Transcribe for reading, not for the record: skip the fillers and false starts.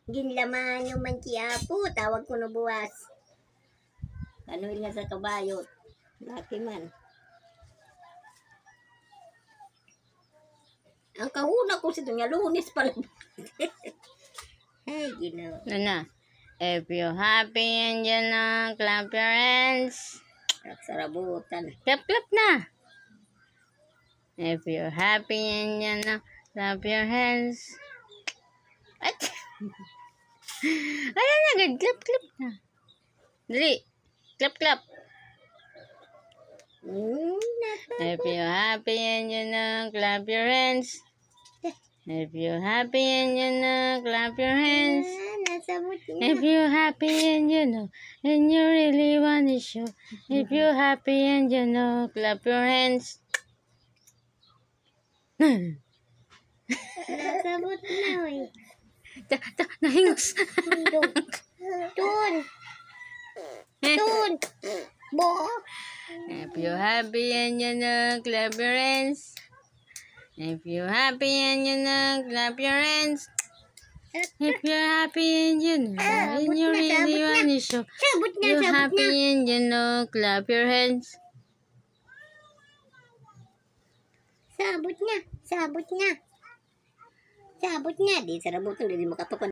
Ginlaman yung manchiapo, tawag ko no buwas. Ano nga sa kabayo? Laki man. Ang kahuna ko si Dunya Lunes pala. Hey, ginawa. Ano? If you're happy and you know, clap your hands. Sarabutan. Clap na. If you're happy and you know, clap your hands. At ano na, clap na. Dali. Clap. If you're happy and you know, clap your hands. If you're happy and you know, clap your hands. If you're happy and you know, and you really want to show. If you're happy and you know, clap your hands. Nasabot na eh. Nahingos. Tun. Bo. If you're happy and you know, clap your hands. If you're happy and you know, clap your hands. If you're happy and you know, and you really want to show. You're happy and you know, clap your hands. Sabot niya. Di sarabutan, di makapapanood.